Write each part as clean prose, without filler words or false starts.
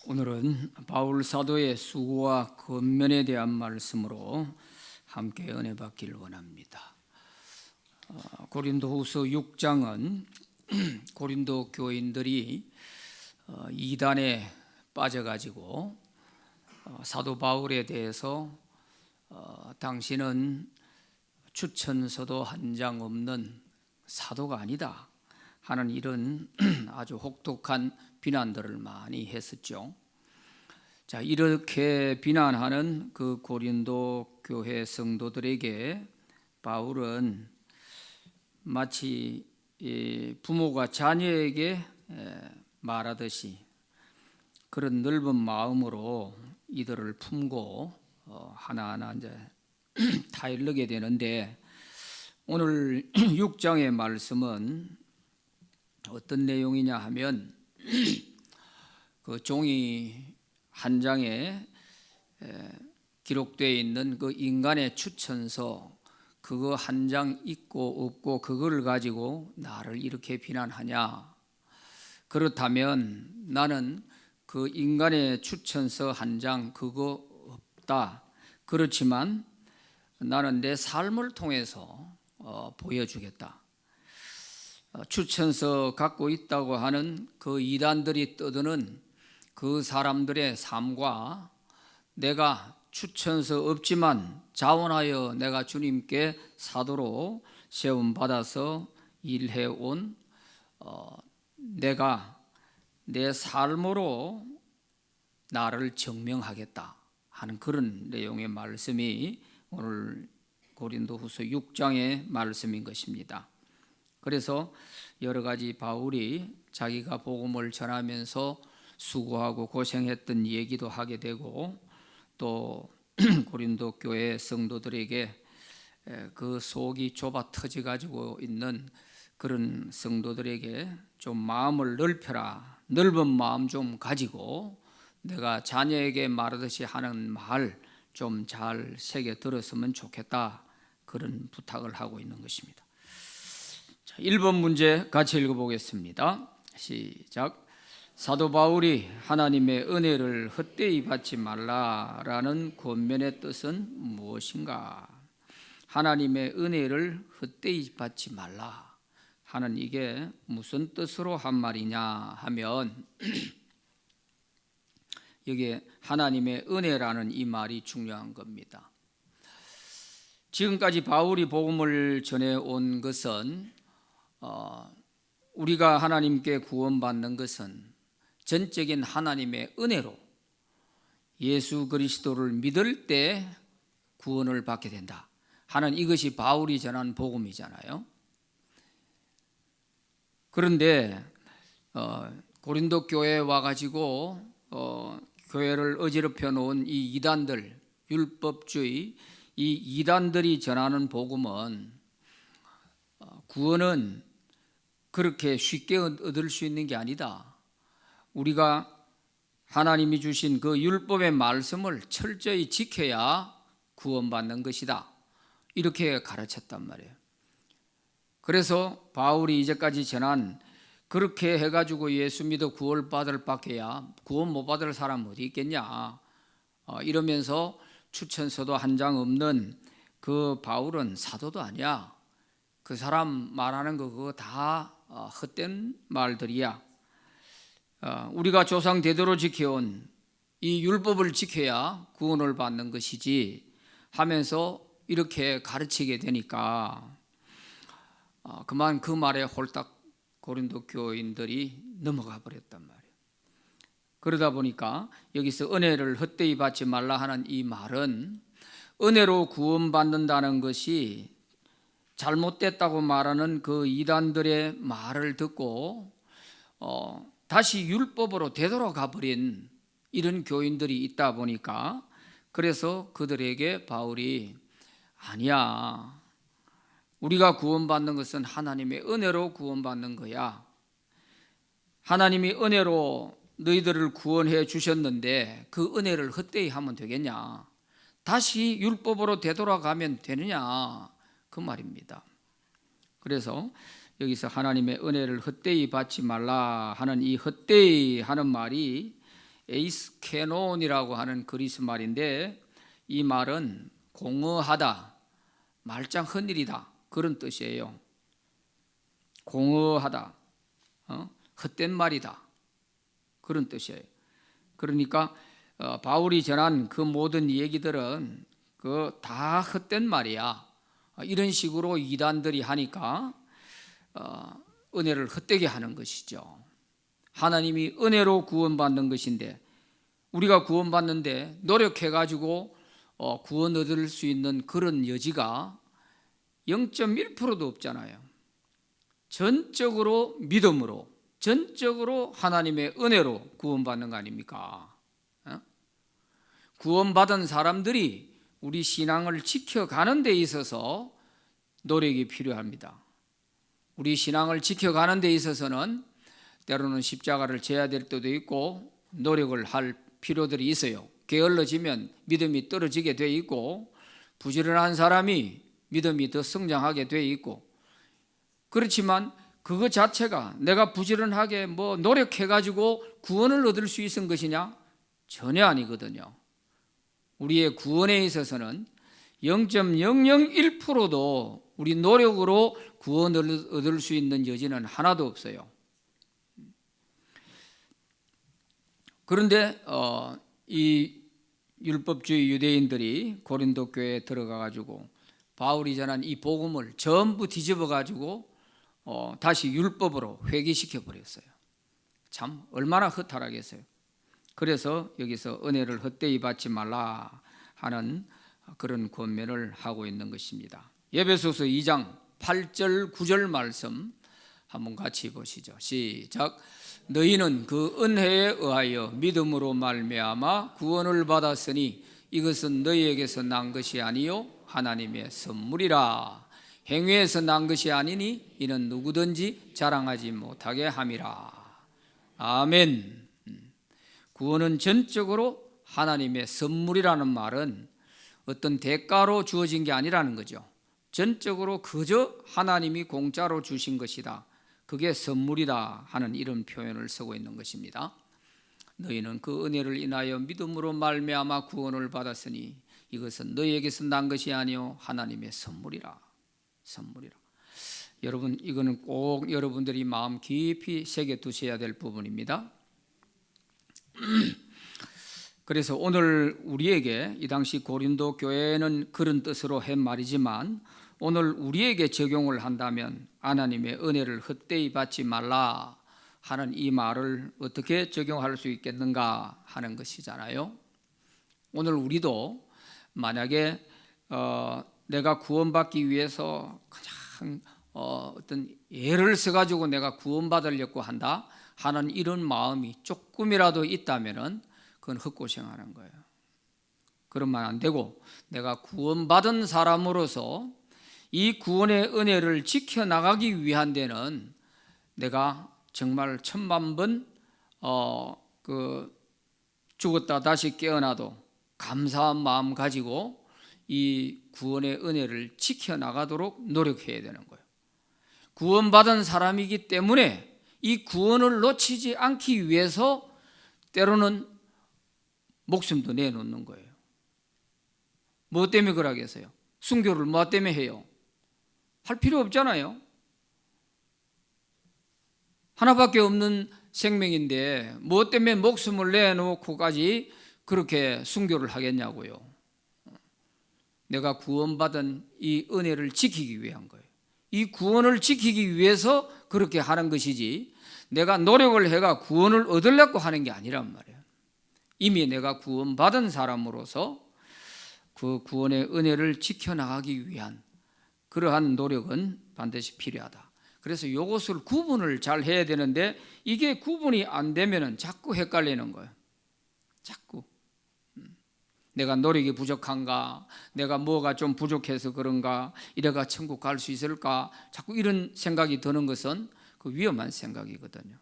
오늘은 바울 사도의 수고와 권면에 대한 말씀으로 함께 은혜 받기를 원합니다. 고린도후서 6장은 고린도 교인들이 이단에 빠져가지고 사도 바울에 대해서 당신은 추천서도 한 장 없는 사도가 아니다 하는 이런 아주 혹독한 비난들을 많이 했었죠. 자, 이렇게 비난하는 그 고린도 교회 성도들에게 바울은 마치 부모가 자녀에게 말하듯이 그런 넓은 마음으로 이들을 품고 하나하나 이제 타일르게 되는데, 오늘 6장의 말씀은 어떤 내용이냐 하면 그 종이 한 장에 기록되어 있는 그 인간의 추천서, 그거 한 장 있고 없고 그거를 가지고 나를 이렇게 비난하냐? 그렇다면 나는 그 인간의 추천서 한 장 그거 없다. 그렇지만 나는 내 삶을 통해서 보여주겠다. 추천서 갖고 있다고 하는 그 이단들이 떠드는 그 사람들의 삶과 내가 추천서 없지만 자원하여 내가 주님께 사도로 세움받아서 일해온 내가 내 삶으로 나를 증명하겠다 하는 그런 내용의 말씀이 오늘 고린도후서 6장의 말씀인 것입니다. 그래서 여러 가지 바울이 자기가 복음을 전하면서 수고하고 고생했던 얘기도 하게 되고, 또 고린도 교회 성도들에게 그 속이 좁아 터져 가지고 있는 그런 성도들에게 좀 마음을 넓혀라, 넓은 마음 좀 가지고 내가 자녀에게 말하듯이 하는 말 좀 잘 새겨 들었으면 좋겠다, 그런 부탁을 하고 있는 것입니다. 자, 1번 문제 같이 읽어보겠습니다. 시작. 사도 바울이 하나님의 은혜를 헛되이 받지 말라라는 권면의 뜻은 무엇인가? 하나님의 은혜를 헛되이 받지 말라 하는 이게 무슨 뜻으로 한 말이냐 하면 여기에 하나님의 은혜라는 이 말이 중요한 겁니다. 지금까지 바울이 복음을 전해온 것은 우리가 하나님께 구원받는 것은 전적인 하나님의 은혜로 예수 그리스도를 믿을 때 구원을 받게 된다 하는 이것이 바울이 전한 복음이잖아요. 그런데 고린도 교회에 와가지고 교회를 어지럽혀 놓은 이 이단들, 율법주의 이 이단들이 전하는 복음은 구원은 그렇게 쉽게 얻을 수 있는 게 아니다. 우리가 하나님이 주신 그 율법의 말씀을 철저히 지켜야 구원받는 것이다, 이렇게 가르쳤단 말이에요. 그래서 바울이 이제까지 전한 그렇게 해가지고 예수 믿어 구원 받을 밖에야 구원 못 받을 사람 어디 있겠냐 이러면서 추천서도 한 장 없는 그 바울은 사도도 아니야. 그 사람 말하는 거 그거 다 헛된 말들이야. 우리가 조상 대대로 지켜온 이 율법을 지켜야 구원을 받는 것이지 하면서 이렇게 가르치게 되니까 그만 그 말에 홀딱 고린도 교인들이 넘어가 버렸단 말이에요. 그러다 보니까 여기서 은혜를 헛되이 받지 말라 하는 이 말은 은혜로 구원받는다는 것이 잘못됐다고 말하는 그 이단들의 말을 듣고 다시 율법으로 되돌아가 버린 이런 교인들이 있다 보니까, 그래서 그들에게 바울이 아니야, 우리가 구원받는 것은 하나님의 은혜로 구원받는 거야. 하나님이 은혜로 너희들을 구원해 주셨는데 그 은혜를 헛되이 하면 되겠냐? 다시 율법으로 되돌아가면 되느냐? 그 말입니다. 그래서 여기서 하나님의 은혜를 헛되이 받지 말라 하는 이 헛되이 하는 말이 에이스케논이라고 하는 그리스 말인데, 이 말은 공허하다, 말짱 헛일이다, 그런 뜻이에요. 공허하다, 헛된 말이다, 그런 뜻이에요. 그러니까 바울이 전한 그 모든 얘기들은 그 다 헛된 말이야, 이런 식으로 이단들이 하니까 은혜를 헛되게 하는 것이죠. 하나님이 은혜로 구원받는 것인데, 우리가 구원받는데 노력해가지고 구원 얻을 수 있는 그런 여지가 0.1%도 없잖아요. 전적으로 믿음으로, 전적으로 하나님의 은혜로 구원받는 거 아닙니까? 구원받은 사람들이 우리 신앙을 지켜가는 데 있어서 노력이 필요합니다. 우리 신앙을 지켜가는 데 있어서는 때로는 십자가를 져야 될 때도 있고 노력을 할 필요들이 있어요. 게을러지면 믿음이 떨어지게 돼 있고, 부지런한 사람이 믿음이 더 성장하게 돼 있고, 그렇지만 그거 자체가 내가 부지런하게 노력해가지고 구원을 얻을 수 있는 것이냐? 전혀 아니거든요. 우리의 구원에 있어서는 0.001%도 우리 노력으로 구원을 얻을 수 있는 여지는 하나도 없어요. 그런데 이 율법주의 유대인들이 고린도 교회에 들어가 가지고 바울이 전한 이 복음을 전부 뒤집어 가지고 다시 율법으로 회귀시켜 버렸어요. 참 얼마나 허탈하겠어요. 그래서 여기서 은혜를 헛되이 받지 말라 하는 그런 권면을 하고 있는 것입니다. 에베소서 2장 8절 9절 말씀 한번 같이 보시죠. 시작. 너희는 그 은혜에 의하여 믿음으로 말미암아 구원을 받았으니 이것은 너희에게서 난 것이 아니요 하나님의 선물이라. 행위에서 난 것이 아니니 이는 누구든지 자랑하지 못하게 함이라. 아멘. 구원은 전적으로 하나님의 선물이라는 말은 어떤 대가로 주어진 게 아니라는 거죠. 전적으로 그저 하나님이 공짜로 주신 것이다, 그게 선물이다 하는 이런 표현을 쓰고 있는 것입니다. 너희는 그 은혜를 인하여 믿음으로 말미암아 구원을 받았으니 이것은 너희에게서 난 것이 아니요 하나님의 선물이라. 선물이라. 여러분, 이거는 꼭 여러분들이 마음 깊이 새겨 두셔야 될 부분입니다. 그래서 오늘 우리에게, 이 당시 고린도 교회는 그런 뜻으로 한 말이지만 오늘 우리에게 적용을 한다면 하나님의 은혜를 헛되이 받지 말라 하는 이 말을 어떻게 적용할 수 있겠는가 하는 것이잖아요. 오늘 우리도 만약에 내가 구원받기 위해서 가장 어떤 예를 써가지고 내가 구원받으려고 한다 하는 이런 마음이 조금이라도 있다면은 그건 헛고생하는 거예요. 그러면 안 되고, 내가 구원받은 사람으로서 이 구원의 은혜를 지켜나가기 위한 데는 내가 정말 10,000번 죽었다 다시 깨어나도 감사한 마음 가지고 이 구원의 은혜를 지켜나가도록 노력해야 되는 거예요. 구원받은 사람이기 때문에 이 구원을 놓치지 않기 위해서 때로는 목숨도 내놓는 거예요. 뭐 때문에 그러겠어요? 순교를 뭐 때문에 해요? 할 필요 없잖아요. 하나밖에 없는 생명인데 뭐 때문에 목숨을 내놓고까지 그렇게 순교를 하겠냐고요. 내가 구원받은 이 은혜를 지키기 위한 거예요. 이 구원을 지키기 위해서 그렇게 하는 것이지, 내가 노력을 해가 구원을 얻으려고 하는 게 아니란 말이에요. 이미 내가 구원받은 사람으로서 그 구원의 은혜를 지켜나가기 위한 그러한 노력은 반드시 필요하다. 그래서 이것을 구분을 잘 해야 되는데 이게 구분이 안 되면 자꾸 헷갈리는 거예요. 자꾸 내가 노력이 부족한가, 내가 뭐가 좀 부족해서 그런가, 이래가 천국 갈 수 있을까, 자꾸 이런 생각이 드는 것은 그 위험한 생각이거든요.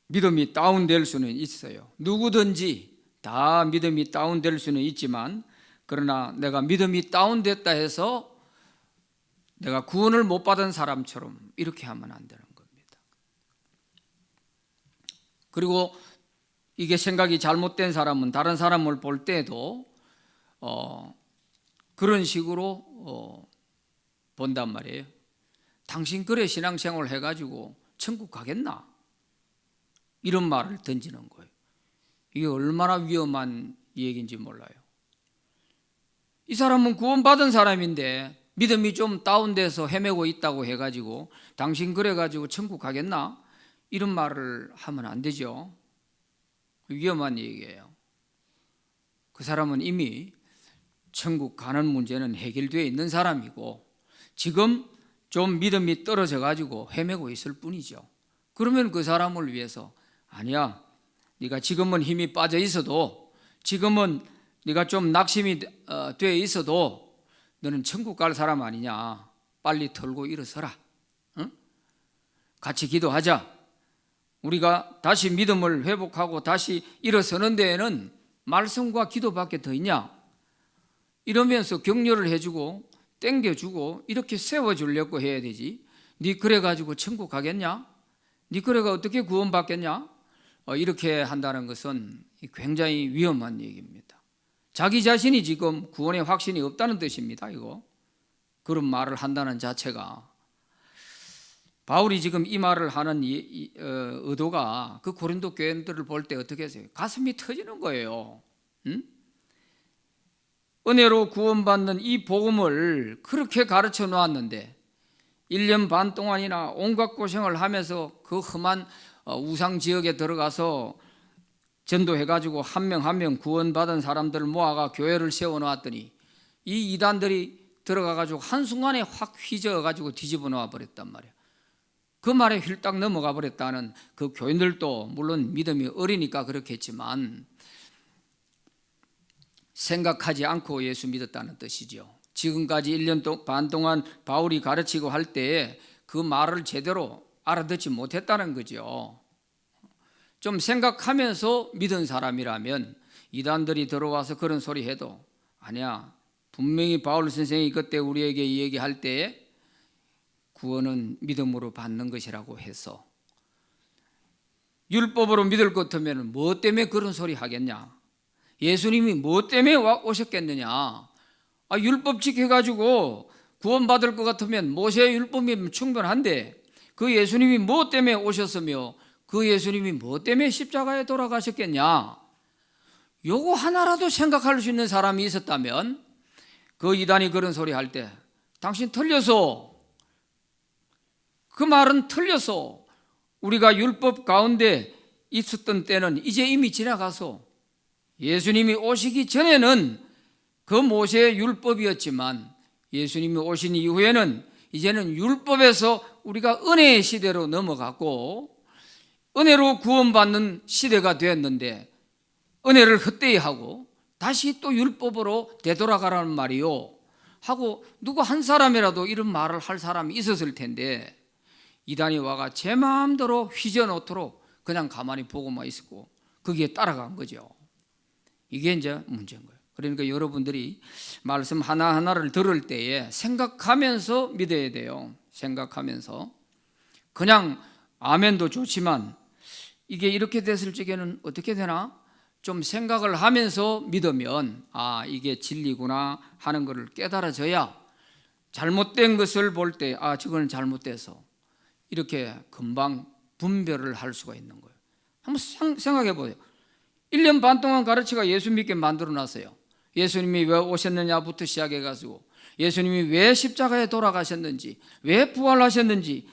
믿음이 다운될 수는 있어요. 누구든지 다 믿음이 다운될 수는 있지만, 그러나 내가 믿음이 다운됐다 해서 내가 구원을 못 받은 사람처럼 이렇게 하면 안 되는 겁니다. 그리고 이게 생각이 잘못된 사람은 다른 사람을 볼 때도 그런 식으로 본단 말이에요. 당신 그래 신앙생활을 해가지고 천국 가겠나? 이런 말을 던지는 거예요. 이게 얼마나 위험한 얘기인지 몰라요. 이 사람은 구원받은 사람인데 믿음이 좀 다운돼서 헤매고 있다고 해가지고 당신 그래가지고 천국 가겠나? 이런 말을 하면 안 되죠. 위험한 얘기예요. 그 사람은 이미 천국 가는 문제는 해결되어 있는 사람이고 지금 좀 믿음이 떨어져 가지고 헤매고 있을 뿐이죠. 그러면 그 사람을 위해서 아니야, 네가 지금은 힘이 빠져 있어도, 지금은 네가 좀 낙심이 돼 있어도 너는 천국 갈 사람 아니냐, 빨리 털고 일어서라. 응? 같이 기도하자. 우리가 다시 믿음을 회복하고 다시 일어서는 데에는 말씀과 기도밖에 더 있냐, 이러면서 격려를 해주고 땡겨주고 이렇게 세워주려고 해야 되지. 네 그래가지고 천국 가겠냐? 네 그래가 어떻게 구원받겠냐? 이렇게 한다는 것은 굉장히 위험한 얘기입니다. 자기 자신이 지금 구원의 확신이 없다는 뜻입니다. 이거 그런 말을 한다는 자체가. 바울이 지금 이 말을 하는 의도가 그 고린도 교인들을 볼 때 어떻게 했어요? 가슴이 터지는 거예요. 응? 은혜로 구원받는 이 복음을 그렇게 가르쳐 놓았는데 1년 반 동안이나 온갖 고생을 하면서 그 험한 우상 지역에 들어가서 전도해가지고 한 명 한 명 구원받은 사람들을 모아가 교회를 세워놓았더니 이 이단들이 들어가가지고 한순간에 확 휘저어가지고 뒤집어 놓아 버렸단 말이에요. 그 말에 휠딱 넘어가 버렸다는, 그 교인들도 물론 믿음이 어리니까 그렇겠지만 생각하지 않고 예수 믿었다는 뜻이죠. 지금까지 1년 반 동안 바울이 가르치고 할 때에 그 말을 제대로 알아듣지 못했다는 거죠. 좀 생각하면서 믿은 사람이라면 이단들이 들어와서 그런 소리 해도 아니야, 분명히 바울 선생이 그때 우리에게 얘기할 때에 구원은 믿음으로 받는 것이라고 해서, 율법으로 믿을 것 같으면 뭐 때문에 그런 소리 하겠냐, 예수님이 뭐 때문에 오셨겠느냐, 율법 지켜가지고 구원받을 것 같으면 모세의 율법이면 충분한데 그 예수님이 뭐 때문에 오셨으며 그 예수님이 뭐 때문에 십자가에 돌아가셨겠냐, 요거 하나라도 생각할 수 있는 사람이 있었다면 그 이단이 그런 소리 할 때 당신 틀렸어, 그 말은 틀렸어, 우리가 율법 가운데 있었던 때는 이제 이미 지나가서 예수님이 오시기 전에는 그 모세의 율법이었지만 예수님이 오신 이후에는 이제는 율법에서 우리가 은혜의 시대로 넘어갔고 은혜로 구원받는 시대가 되었는데 은혜를 헛되이 하고 다시 또 율법으로 되돌아가라는 말이요 하고 누구 한 사람이라도 이런 말을 할 사람이 있었을 텐데 이단이 와가 제 마음대로 휘저놓도록 그냥 가만히 보고만 있었고 거기에 따라간 거죠. 이게 이제 문제인 거예요. 그러니까 여러분들이 말씀 하나하나를 들을 때에 생각하면서 믿어야 돼요. 생각하면서. 그냥 아멘도 좋지만 이게 이렇게 됐을 적에는 어떻게 되나? 좀 생각을 하면서 믿으면 이게 진리구나 하는 것을 깨달아져야 잘못된 것을 볼 때 저거는 잘못돼서 이렇게 금방 분별을 할 수가 있는 거예요. 한번 생각해 보세요. 1년 반 동안 가르치가 예수 믿게 만들어 놨어요. 예수님이 왜 오셨느냐부터 시작해 가지고 예수님이 왜 십자가에 돌아가셨는지, 왜 부활하셨는지,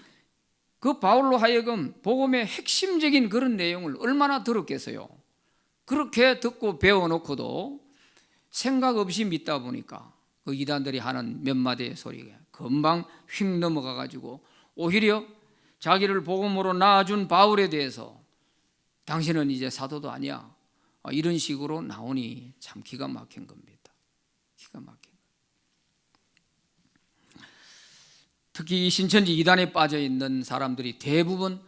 그 바울로 하여금 복음의 핵심적인 그런 내용을 얼마나 들었겠어요. 그렇게 듣고 배워놓고도 생각 없이 믿다 보니까 그 이단들이 하는 몇 마디의 소리가 금방 휙 넘어가 가지고 오히려 자기를 복음으로 낳아준 바울에 대해서 당신은 이제 사도도 아니야, 이런 식으로 나오니 참 기가 막힌 겁니다. 기가 막힌 거예요. 특히 이 신천지 이단에 빠져 있는 사람들이 대부분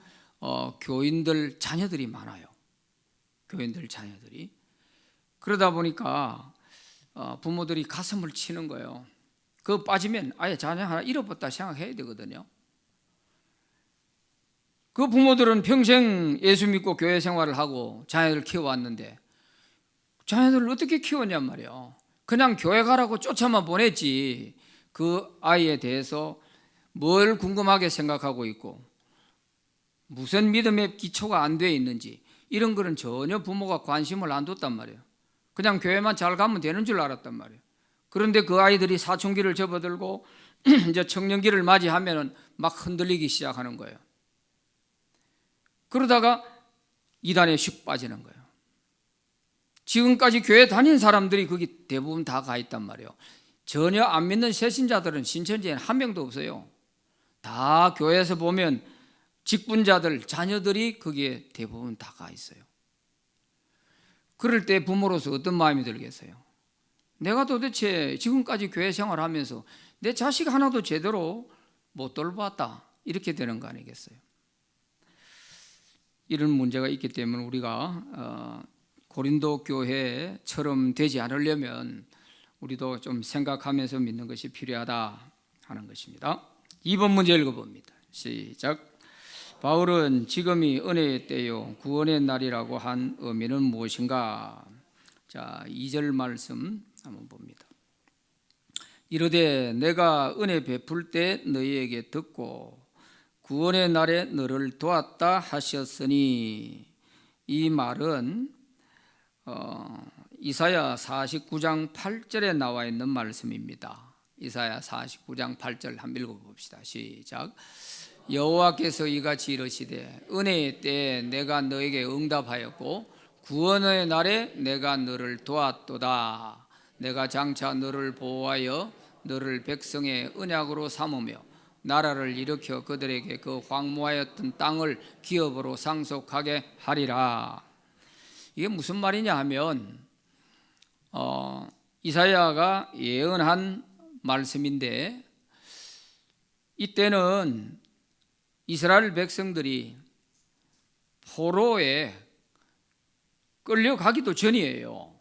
교인들 자녀들이 많아요. 교인들 자녀들이. 그러다 보니까 부모들이 가슴을 치는 거예요. 그거 빠지면 아예 자녀 하나 잃어버렸다 생각해야 되거든요. 그 부모들은 평생 예수 믿고 교회 생활을 하고 자녀를 키워왔는데 자녀들을 어떻게 키웠냔 말이에요. 그냥 교회 가라고 쫓아만 보냈지 그 아이에 대해서 뭘 궁금하게 생각하고 있고 무슨 믿음의 기초가 안 돼 있는지 이런 거는 전혀 부모가 관심을 안 뒀단 말이에요. 그냥 교회만 잘 가면 되는 줄 알았단 말이에요. 그런데 그 아이들이 사춘기를 접어들고 이제 청년기를 맞이하면은 막 흔들리기 시작하는 거예요. 그러다가 이단에 슉 빠지는 거예요. 지금까지 교회 다닌 사람들이 거기 대부분 다 가 있단 말이에요. 전혀 안 믿는 새신자들은 신천지에는 한 명도 없어요. 다 교회에서 보면 직분자들, 자녀들이 거기에 대부분 다 가 있어요. 그럴 때 부모로서 어떤 마음이 들겠어요? 내가 도대체 지금까지 교회 생활하면서 내 자식 하나도 제대로 못 돌봤다 이렇게 되는 거 아니겠어요? 이런 문제가 있기 때문에 우리가 고린도 교회처럼 되지 않으려면 우리도 좀 생각하면서 믿는 것이 필요하다 하는 것입니다. 2번 문제 읽어봅니다. 시작. 바울은 지금이 은혜의 때요 구원의 날이라고 한 의미는 무엇인가? 자, 2절 말씀 한번 봅니다. 이르되 내가 은혜 베풀 때 너희에게 듣고 구원의 날에 너를 도왔다 하셨으니, 이 말은 이사야 49장 8절에 나와 있는 말씀입니다. 이사야 49장 8절 한번 읽어봅시다. 시작. 여호와께서 이같이 이르시되 은혜의 때에 내가 너에게 응답하였고 구원의 날에 내가 너를 도왔도다. 내가 장차 너를 보호하여 너를 백성의 언약으로 삼으며 나라를 일으켜 그들에게 그 황무하였던 땅을 기업으로 상속하게 하리라. 이게 무슨 말이냐 하면 이사야가 예언한 말씀인데, 이때는 이스라엘 백성들이 포로에 끌려가기도 전이에요.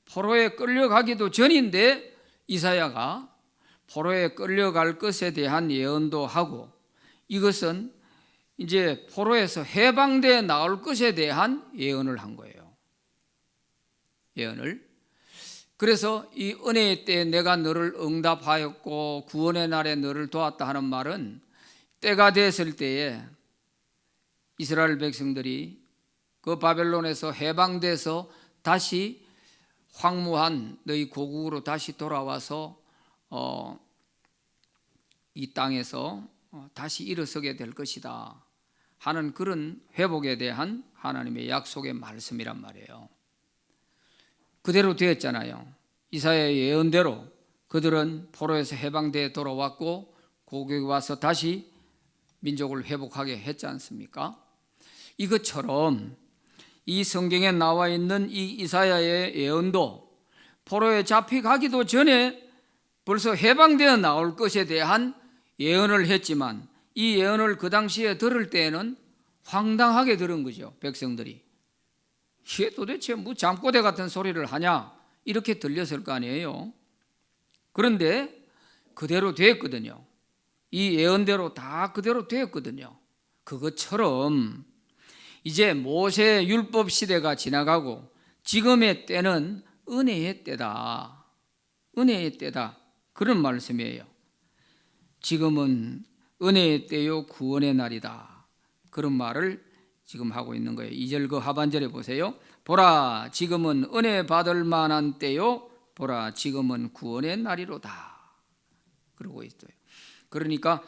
포로에 끌려가기도 전인데 이사야가 포로에 끌려갈 것에 대한 예언도 하고, 이것은 이제 포로에서 해방되어 나올 것에 대한 예언을 한 거예요. 예언을. 그래서 이 은혜의 때에 내가 너를 응답하였고 구원의 날에 너를 도왔다 하는 말은 때가 됐을 때에 이스라엘 백성들이 그 바벨론에서 해방돼서 다시 황무한 너희 고국으로 다시 돌아와서 이 땅에서 다시 일어서게 될 것이다 하는 그런 회복에 대한 하나님의 약속의 말씀이란 말이에요. 그대로 되었잖아요. 이사야의 예언대로 그들은 포로에서 해방되어 돌아왔고 고국에 와서 다시 민족을 회복하게 했지 않습니까? 이것처럼 이 성경에 나와 있는 이 이사야의 예언도 포로에 잡혀가기도 전에 벌써 해방되어 나올 것에 대한 예언을 했지만, 이 예언을 그 당시에 들을 때에는 황당하게 들은 거죠. 백성들이 이게 도대체 뭐 잠꼬대 같은 소리를 하냐 이렇게 들렸을 거 아니에요. 그런데 그대로 됐거든요. 이 예언대로 다 그대로 됐거든요. 그것처럼 이제 모세 율법 시대가 지나가고 지금의 때는 은혜의 때다. 은혜의 때다. 그런 말씀이에요. 지금은 은혜의 때요 구원의 날이다. 그런 말을 지금 하고 있는 거예요. 2절 그 하반절에 보세요. 보라 지금은 은혜 받을 만한 때요 보라 지금은 구원의 날이로다. 그러고 있어요. 그러니까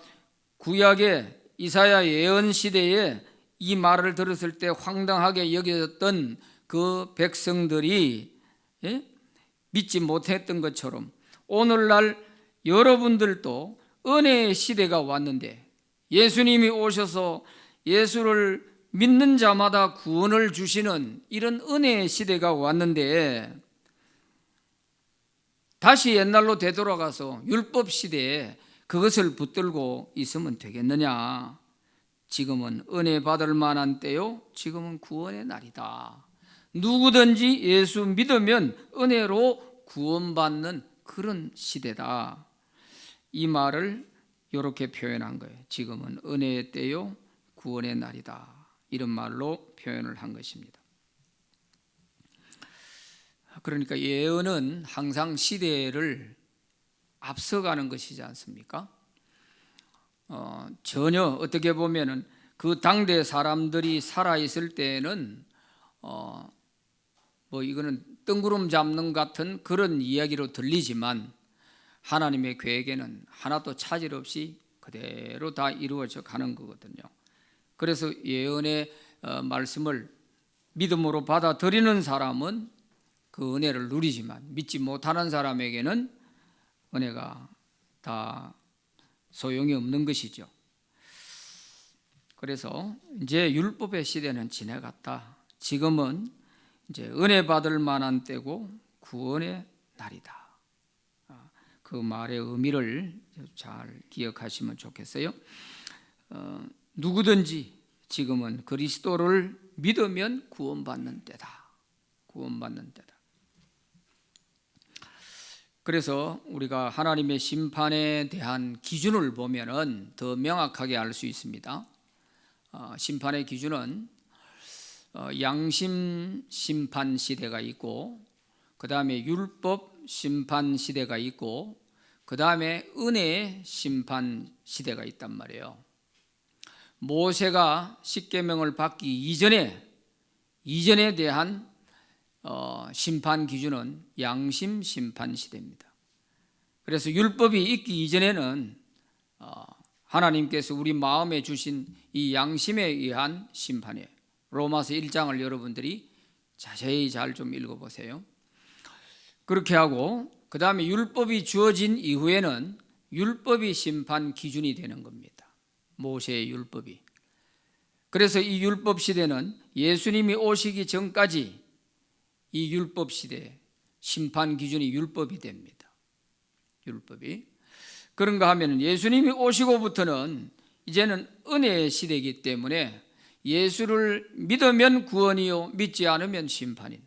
구약의 이사야 예언 시대에 이 말을 들었을 때 황당하게 여겨졌던 그 백성들이 믿지 못했던 것처럼 오늘날 여러분들도 은혜의 시대가 왔는데, 예수님이 오셔서 예수를 믿는 자마다 구원을 주시는 이런 은혜의 시대가 왔는데, 다시 옛날로 되돌아가서 율법 시대에 그것을 붙들고 있으면 되겠느냐? 지금은 은혜 받을 만한 때요 지금은 구원의 날이다. 누구든지 예수 믿으면 은혜로 구원받는 그런 시대다. 이 말을 이렇게 표현한 거예요. 지금은 은혜의 때요 구원의 날이다. 이런 말로 표현을 한 것입니다. 그러니까 예언은 항상 시대를 앞서가는 것이지 않습니까? 전혀 어떻게 보면은 그 당대 사람들이 살아있을 때에는 이거는 뜬구름 잡는 같은 그런 이야기로 들리지만 하나님의 계획에는 하나도 차질 없이 그대로 다 이루어져 가는 거거든요. 그래서 예언의 말씀을 믿음으로 받아들이는 사람은 그 은혜를 누리지만 믿지 못하는 사람에게는 은혜가 다 소용이 없는 것이죠. 그래서 이제 율법의 시대는 지나갔다. 지금은 이제 은혜 받을 만한 때고 구원의 날이다. 그 말의 의미를 잘 기억하시면 좋겠어요. 누구든지 지금은 그리스도를 믿으면 구원받는 때다. 구원받는 때다. 그래서 우리가 하나님의 심판에 대한 기준을 보면은 더 명확하게 알 수 있습니다. 심판의 기준은 양심 심판 시대가 있고, 그 다음에 율법 심판 시대가 있고, 그 다음에 은혜 심판 시대가 있단 말이에요. 모세가 십계명을 받기 이전에 대한 심판 기준은 양심 심판 시대입니다. 그래서 율법이 있기 이전에는 하나님께서 우리 마음에 주신 이 양심에 의한 심판이에요. 로마서 1장을 여러분들이 자세히 잘 좀 읽어보세요. 그렇게 하고 그 다음에 율법이 주어진 이후에는 율법이 심판 기준이 되는 겁니다. 모세의 율법이. 그래서 이 율법 시대는 예수님이 오시기 전까지 이 율법 시대 심판 기준이 율법이 됩니다. 율법이. 그런가 하면 예수님이 오시고부터는 이제는 은혜의 시대이기 때문에 예수를 믿으면 구원이요 믿지 않으면 심판인,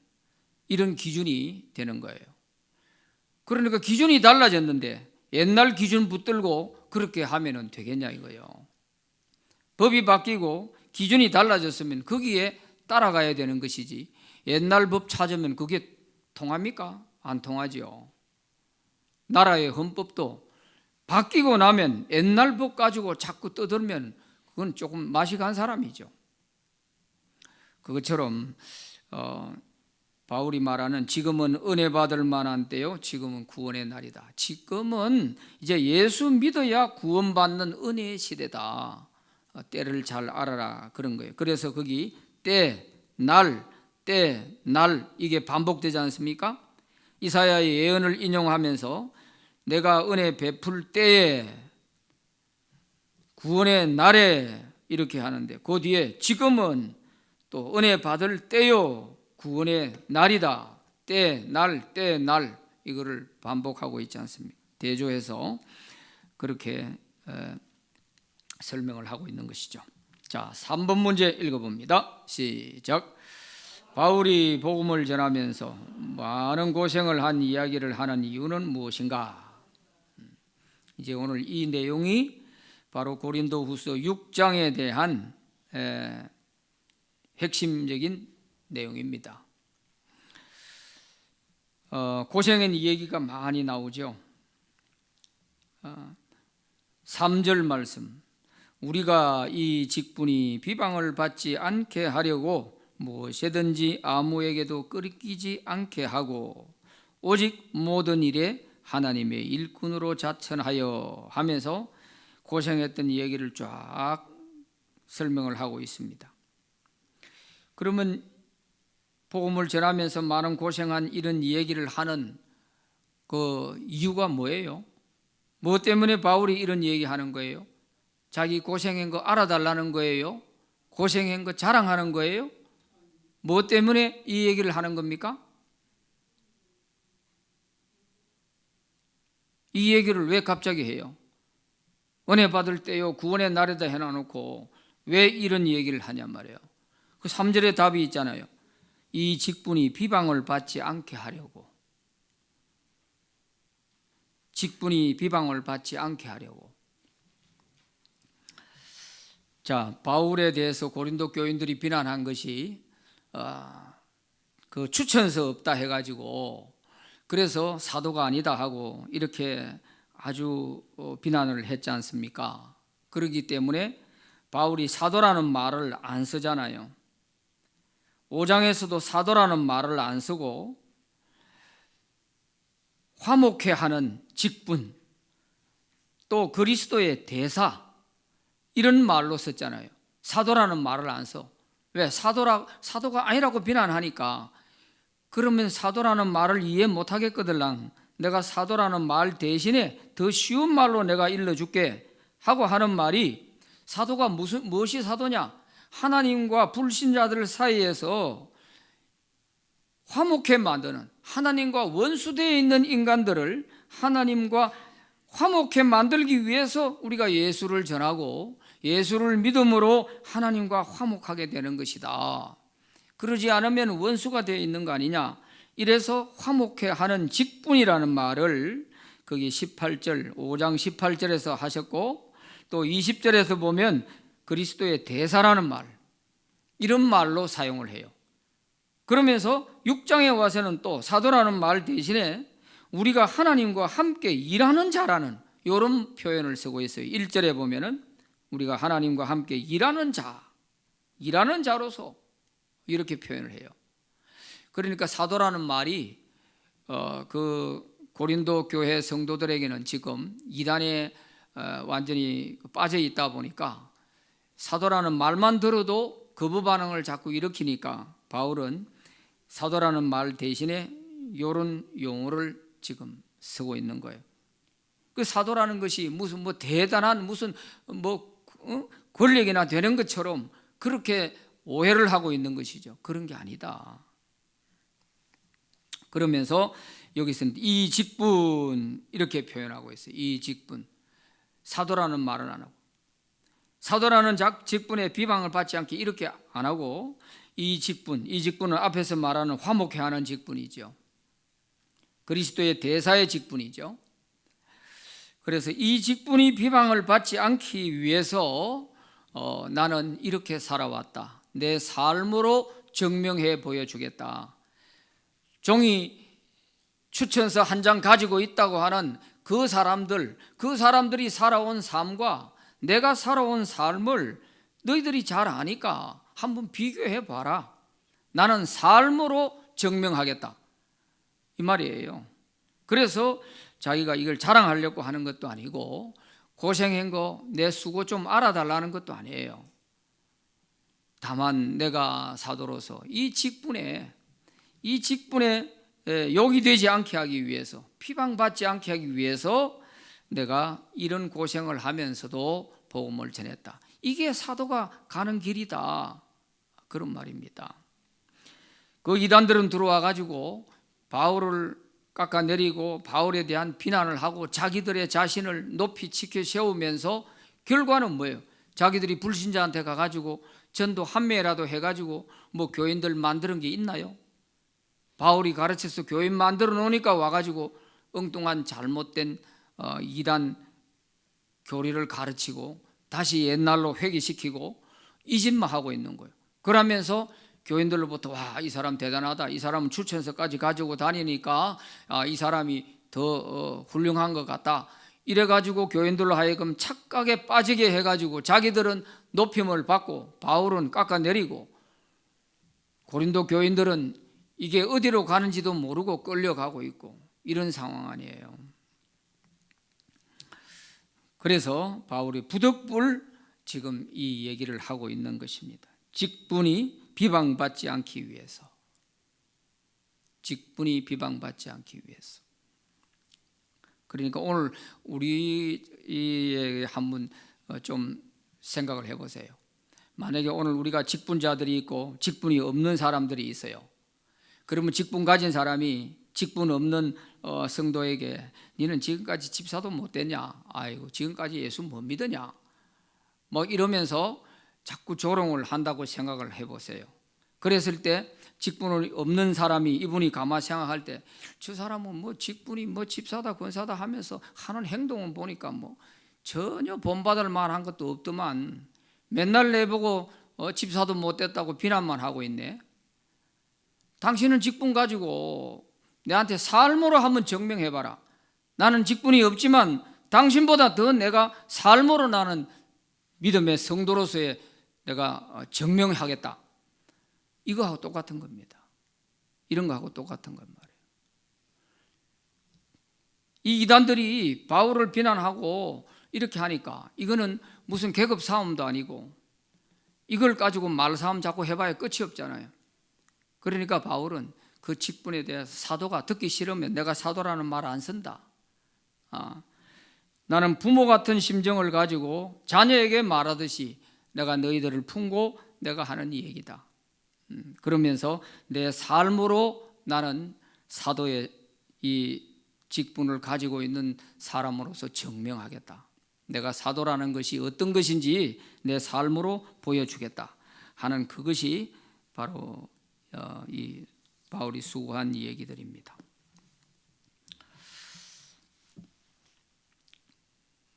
이런 기준이 되는 거예요. 그러니까 기준이 달라졌는데 옛날 기준 붙들고 그렇게 하면 되겠냐 이거예요. 법이 바뀌고 기준이 달라졌으면 거기에 따라가야 되는 것이지, 옛날 법 찾으면 그게 통합니까? 안 통하지요. 나라의 헌법도 바뀌고 나면 옛날 법 가지고 자꾸 떠들면 그건 조금 맛이 간 사람이죠. 그것처럼 바울이 말하는 지금은 은혜 받을 만한 때요, 지금은 구원의 날이다. 지금은 이제 예수 믿어야 구원받는 은혜의 시대다. 때를 잘 알아라 그런 거예요. 그래서 거기 때, 날 이게 반복되지 않습니까? 이사야의 예언을 인용하면서 내가 은혜 베풀 때에, 구원의 날에 이렇게 하는데 그 뒤에 지금은 또 은혜 받을 때요, 구원의 날이다. 때, 날 이거를 반복하고 있지 않습니까? 대조해서 그렇게 설명을 하고 있는 것이죠. 자, 3번 문제 읽어봅니다. 시작. 바울이 복음을 전하면서 많은 고생을 한 이야기를 하는 이유는 무엇인가? 이제 오늘 이 내용이 바로 고린도후서 6장에 대한 핵심적인 내용입니다. 고생의 얘기가 많이 나오죠. 3절 말씀, 우리가 이 직분이 비방을 받지 않게 하려고 무엇이든지 아무에게도 끓이지 않게 하고 오직 모든 일에 하나님의 일꾼으로 자천하여 하면서 고생했던 얘기를 쫙 설명을 하고 있습니다. 그러면 복음을 전하면서 많은 고생한 이런 얘기를 하는 그 이유가 뭐예요? 뭐 때문에 바울이 이런 얘기하는 거예요? 자기 고생한 거 알아달라는 거예요? 고생한 거 자랑하는 거예요? 뭐 때문에 이 얘기를 하는 겁니까? 이 얘기를 왜 갑자기 해요? 은혜 받을 때요, 구원의 날에다 해놔놓고 왜 이런 얘기를 하냐 말이에요. 그 3절의 답이 있잖아요. 이 직분이 비방을 받지 않게 하려고. 직분이 비방을 받지 않게 하려고. 자, 바울에 대해서 고린도 교인들이 비난한 것이 그 추천서 없다 해가지고 그래서 사도가 아니다 하고 이렇게 아주 비난을 했지 않습니까? 그렇기 때문에 바울이 사도라는 말을 안 쓰잖아요. 5장에서도 사도라는 말을 안 쓰고 화목해하는 직분, 또 그리스도의 대사 이런 말로 썼잖아요. 사도라는 말을 안 써. 왜? 사도가 아니라고 비난하니까 그러면 사도라는 말을 이해 못하겠거들랑 내가 사도라는 말 대신에 더 쉬운 말로 내가 일러줄게 하고 하는 말이 사도가 무엇이 사도냐? 하나님과 불신자들 사이에서 화목해 만드는, 하나님과 원수되어 있는 인간들을 하나님과 화목해 만들기 위해서 우리가 예수를 전하고 예수를 믿음으로 하나님과 화목하게 되는 것이다. 그러지 않으면 원수가 되어 있는 거 아니냐. 이래서 화목해 하는 직분이라는 말을 거기 18절 5장 18절에서 하셨고 또 20절에서 보면 그리스도의 대사라는 말, 이런 말로 사용을 해요. 그러면서 6장에 와서는 또 사도라는 말 대신에 우리가 하나님과 함께 일하는 자라는 이런 표현을 쓰고 있어요. 1절에 보면은 우리가 하나님과 함께 일하는 자로서 이렇게 표현을 해요. 그러니까 사도라는 말이 그 고린도 교회 성도들에게는 지금 이단에 완전히 빠져 있다 보니까 사도라는 말만 들어도 거부 반응을 자꾸 일으키니까 바울은 사도라는 말 대신에 이런 용어를 지금 쓰고 있는 거예요. 그 사도라는 것이 무슨 대단한 무슨 권력이나 되는 것처럼 그렇게 오해를 하고 있는 것이죠. 그런 게 아니다. 그러면서 여기서는 이 직분 이렇게 표현하고 있어요. 이 직분. 사도라는 말은 안 하고 사도라는 직분에 비방을 받지 않게 이렇게 안 하고 이 직분은 앞에서 말하는 화목해 하는 직분이죠. 그리스도의 대사의 직분이죠. 그래서 이 직분이 비방을 받지 않기 위해서 나는 이렇게 살아왔다. 내 삶으로 증명해 보여주겠다. 종이 추천서 한 장 가지고 있다고 하는 그 사람들이 살아온 삶과 내가 살아온 삶을 너희들이 잘 아니까 한번 비교해 봐라. 나는 삶으로 증명하겠다. 이 말이에요. 그래서 자기가 이걸 자랑하려고 하는 것도 아니고 고생한 거 내 수고 좀 알아달라는 것도 아니에요. 다만 내가 사도로서 이 직분에 욕이 되지 않게 하기 위해서, 비방받지 않게 하기 위해서 내가 이런 고생을 하면서도 복음을 전했다. 이게 사도가 가는 길이다. 그런 말입니다. 그 이단들은 들어와 가지고 바울을 깎아내리고 바울에 대한 비난을 하고 자기들의 자신을 높이 치켜 세우면서 결과는 뭐예요? 자기들이 불신자한테 가가지고 전도 한 명이라도 해가지고 교인들 만드는 게 있나요? 바울이 가르쳐서 교인 만들어 놓으니까 와가지고 엉뚱한 잘못된 이단 교리를 가르치고 다시 옛날로 회귀시키고 이 짓만 하고 있는 거예요. 그러면서 교인들로부터 와, 이 사람 대단하다. 이 사람은 추천서까지 가지고 다니니까 이 사람이 더 훌륭한 것 같다. 이래가지고 교인들로 하여금 착각에 빠지게 해가지고 자기들은 높임을 받고 바울은 깎아내리고 고린도 교인들은 이게 어디로 가는지도 모르고 끌려가고 있고 이런 상황 아니에요. 그래서 바울이 부득불 지금 이 얘기를 하고 있는 것입니다. 직분이 비방받지 않기 위해서. 직분이 비방받지 않기 위해서. 그러니까 오늘 우리에게 한번 좀 생각을 해보세요. 만약에 오늘 우리가 직분자들이 있고 직분이 없는 사람들이 있어요. 그러면 직분 가진 사람이 직분 없는 성도에게 너는 지금까지 집사도 못 됐냐? 아이고 지금까지 예수 못 믿었냐? 이러면서 자꾸 조롱을 한다고 생각을 해보세요. 그랬을 때 직분이 없는 사람이 이분이 가만 생각할 때 저 사람은 직분이 집사다 권사다 하면서 하는 행동은 보니까 전혀 본받을 만한 것도 없더만 맨날 내보고 집사도 못됐다고 비난만 하고 있네. 당신은 직분 가지고 내한테 삶으로 한번 증명해봐라. 나는 직분이 없지만 당신보다 더 내가 삶으로 나는 믿음의 성도로서의 내가 증명하겠다. 이거하고 똑같은 겁니다. 이런 거하고 똑같은 건 말이에요. 이 이단들이 바울을 비난하고 이렇게 하니까 이거는 무슨 계급 싸움도 아니고 이걸 가지고 말싸움 자꾸 해봐야 끝이 없잖아요. 그러니까 바울은 그 직분에 대해서 사도가 듣기 싫으면 내가 사도라는 말 안 쓴다. 나는 부모 같은 심정을 가지고 자녀에게 말하듯이 내가 너희들을 품고 내가 하는 이 얘기다. 그러면서 내 삶으로 나는 사도의 이 직분을 가지고 있는 사람으로서 증명하겠다. 내가 사도라는 것이 어떤 것인지 내 삶으로 보여주겠다 하는 그것이 바로 이 바울이 수고한 이 얘기들입니다.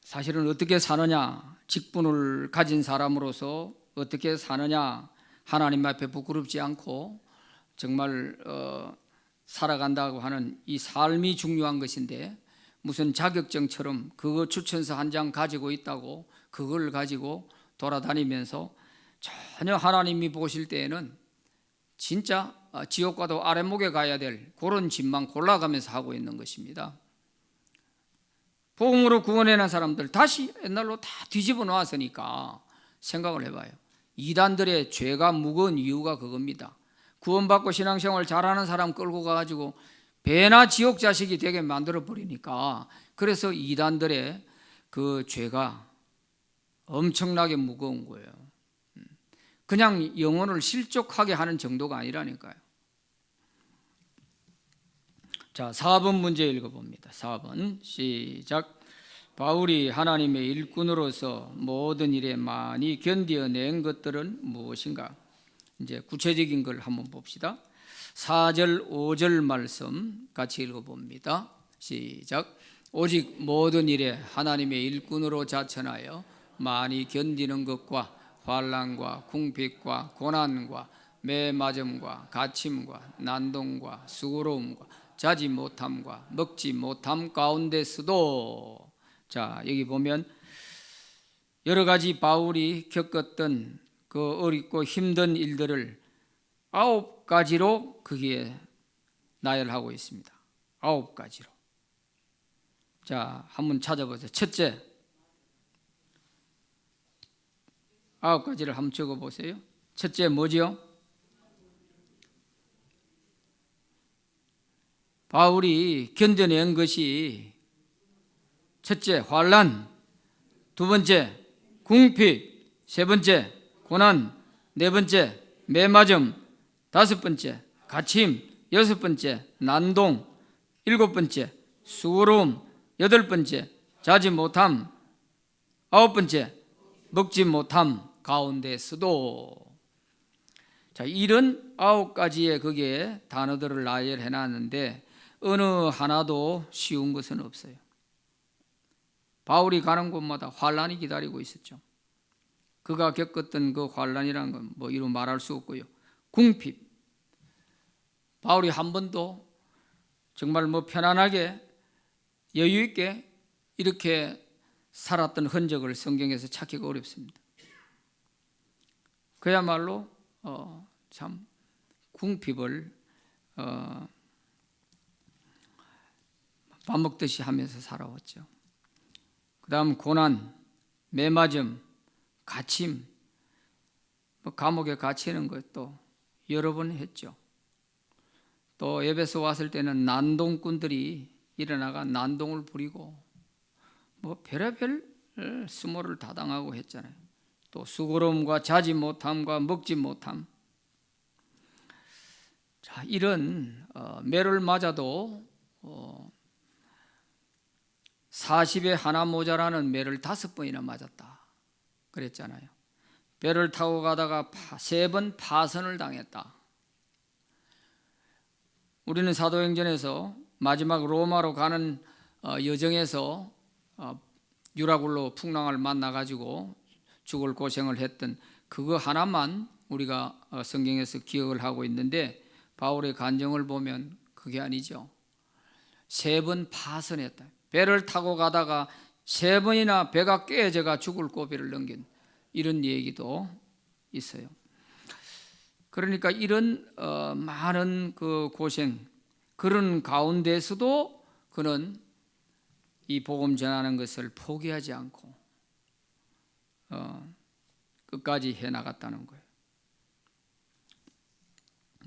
사실은 어떻게 사느냐, 직분을 가진 사람으로서 어떻게 사느냐, 하나님 앞에 부끄럽지 않고 정말 살아간다고 하는 이 삶이 중요한 것인데 무슨 자격증처럼 그거 추천서 한 장 가지고 있다고 그걸 가지고 돌아다니면서 전혀 하나님이 보실 때에는 진짜 지옥 가도 아랫목에 가야 될 그런 집만 골라가면서 하고 있는 것입니다. 복음으로 구원해낸 사람들 다시 옛날로 다 뒤집어 놓았으니까 생각을 해봐요. 이단들의 죄가 무거운 이유가 그겁니다. 구원받고 신앙생활 잘하는 사람 끌고 가가지고 배나 지옥 자식이 되게 만들어 버리니까 그래서 이단들의 그 죄가 엄청나게 무거운 거예요. 그냥 영혼을 실족하게 하는 정도가 아니라니까요. 자, 4번 문제 읽어봅니다. 4번 시작. 바울이 하나님의 일꾼으로서 모든 일에 많이 견디어낸 것들은 무엇인가? 이제 구체적인 걸 한번 봅시다. 4절 5절 말씀 같이 읽어봅니다. 시작. 오직 모든 일에 하나님의 일꾼으로 자천하여 많이 견디는 것과 환난과 궁핍과 고난과 매맞음과 갇힘과 난동과 수고로움과 자지 못함과 먹지 못함 가운데서도, 자 여기 보면 여러 가지 바울이 겪었던 그 어렵고 힘든 일들을 9가지로 거기에 나열하고 있습니다. 9가지로. 자, 한번 찾아보세요. 첫째, 9가지를 한번 적어보세요. 첫째 뭐지요? 바울이 견뎌낸 것이 첫째 환난, 두 번째 궁핍, 세 번째 고난, 네 번째 매맞음, 다섯 번째 갇힘, 여섯 번째 난동, 일곱 번째 수고로움, 여덟 번째 자지 못함, 아홉 번째 먹지 못함 가운데서도. 자, 이런 9가지의 거기에 단어들을 나열해 놨는데 어느 하나도 쉬운 것은 없어요. 바울이 가는 곳마다 환난이 기다리고 있었죠. 그가 겪었던 그 환난이라는 건 뭐 이루 말할 수 없고요. 궁핍, 바울이 한 번도 정말 뭐 편안하게 여유 있게 이렇게 살았던 흔적을 성경에서 찾기가 어렵습니다. 그야말로 참 궁핍을 밥 먹듯이 하면서 살아왔죠. 그 다음 고난, 매맞음, 갇힘, 감옥에 갇히는 것도 여러 번 했죠. 또 에베소 왔을 때는 난동꾼들이 일어나가 난동을 부리고 뭐 별의별 수모를 다 당하고 했잖아요. 또 수고로움과 자지 못함과 먹지 못함. 자, 이런 매를 맞아도 40에 하나 모자라는 매를 5번이나 맞았다 그랬잖아요. 배를 타고 가다가 3번 파선을 당했다. 우리는 사도행전에서 마지막 로마로 가는 여정에서 유라굴로 풍랑을 만나가지고 죽을 고생을 했던 그거 하나만 우리가 성경에서 기억을 하고 있는데, 바울의 간증을 보면 그게 아니죠. 3번 파선했다. 배를 타고 가다가 3번이나 배가 깨져가 죽을 고비를 넘긴 이런 얘기도 있어요. 그러니까 이런 많은 그 고생, 그런 가운데서도 그는 이 복음 전하는 것을 포기하지 않고 끝까지 해나갔다는 거예요.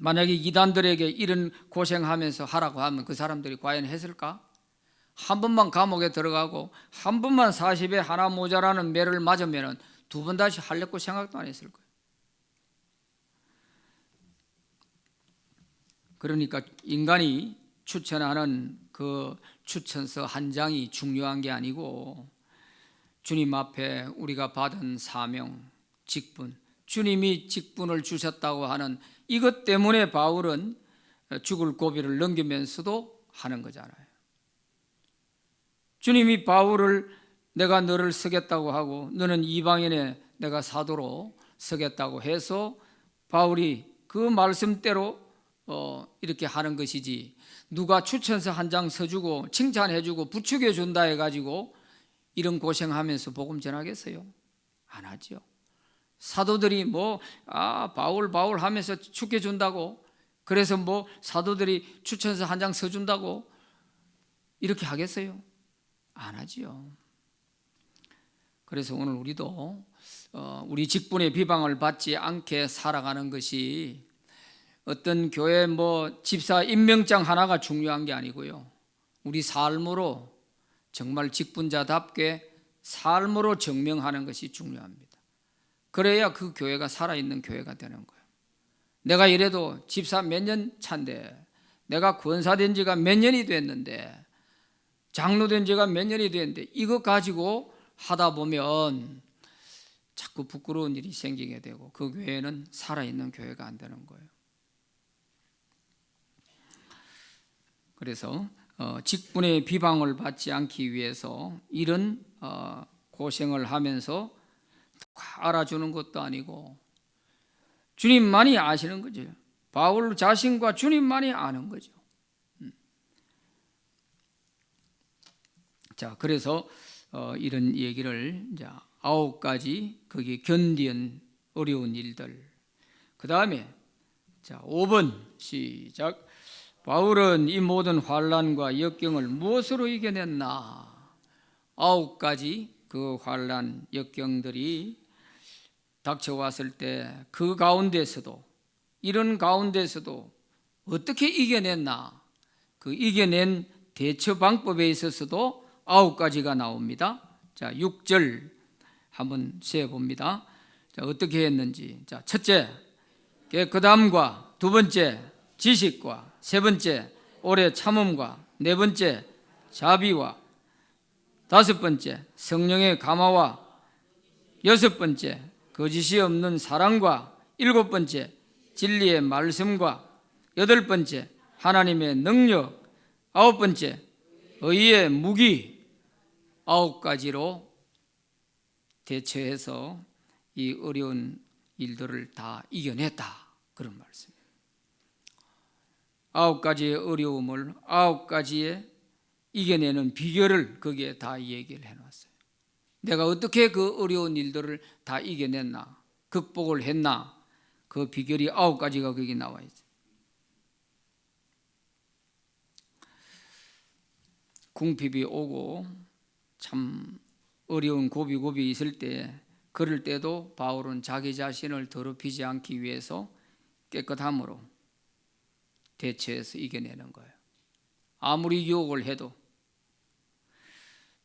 만약에 이단들에게 이런 고생하면서 하라고 하면 그 사람들이 과연 했을까? 한 번만 감옥에 들어가고 한 번만 40에 하나 모자라는 매를 맞으면 2번 다시 하려고 생각도 안 했을 거예요. 그러니까 인간이 추천하는 그 추천서 한 장이 중요한 게 아니고, 주님 앞에 우리가 받은 사명, 직분, 주님이 직분을 주셨다고 하는 이것 때문에 바울은 죽을 고비를 넘기면서도 하는 거잖아요. 주님이 바울을 내가 너를 쓰겠다고 하고 너는 이방인에 내가 사도로 쓰겠다고 해서 바울이 그 말씀대로 이렇게 하는 것이지, 누가 추천서 한 장 써주고 칭찬해주고 부축해준다 해가지고 이런 고생하면서 복음 전하겠어요? 안 하죠. 사도들이 바울 하면서 축해준다고, 그래서 사도들이 추천서 한 장 써준다고 이렇게 하겠어요? 안 하지요. 그래서 오늘 우리도 우리 직분의 비방을 받지 않게 살아가는 것이 어떤 교회 집사 임명장 하나가 중요한 게 아니고요, 우리 삶으로 정말 직분자답게 삶으로 증명하는 것이 중요합니다. 그래야 그 교회가 살아있는 교회가 되는 거예요. 내가 이래도 집사 몇 년 차인데, 내가 권사된 지가 몇 년이 됐는데, 장로된 지가 몇 년이 됐는데, 이것 가지고 하다 보면 자꾸 부끄러운 일이 생기게 되고 그 교회는 살아있는 교회가 안 되는 거예요. 그래서 직분의 비방을 받지 않기 위해서 이런 고생을 하면서 누가 알아주는 것도 아니고 주님만이 아시는 거죠. 바울 자신과 주님만이 아는 거죠. 자, 그래서 이런 얘기를 이제 9가지 거기 견디는 어려운 일들. 그 다음에 자 5번 시작. 바울은 이 모든 환난과 역경을 무엇으로 이겨냈나? 9가지 그 환난 역경들이 닥쳐왔을 때 그 가운데서도, 이런 가운데서도 어떻게 이겨냈나? 그 이겨낸 대처 방법에 있어서도 9가지가 나옵니다. 자, 6절 한번 세어봅니다. 자, 어떻게 했는지. 자, 첫째, 깨끗함과, 두 번째, 지식과, 세 번째, 오래 참음과, 네 번째, 자비와, 다섯 번째, 성령의 감화와, 여섯 번째, 거짓이 없는 사랑과, 일곱 번째, 진리의 말씀과, 여덟 번째, 하나님의 능력, 아홉 번째, 의의 무기. 9가지로 대처해서 이 어려운 일들을 다 이겨냈다, 그런 말씀이에요. 9가지의 어려움을 9가지의 이겨내는 비결을 거기에 다 얘기를 해놨어요. 내가 어떻게 그 어려운 일들을 다 이겨냈나, 극복을 했나, 그 비결이 9가지가 거기 나와 있어요. 궁핍이 오고 참 어려운 고비 있을 때, 그럴 때도 바울은 자기 자신을 더럽히지 않기 위해서 깨끗함으로 대처해서 이겨내는 거예요. 아무리 유혹을 해도.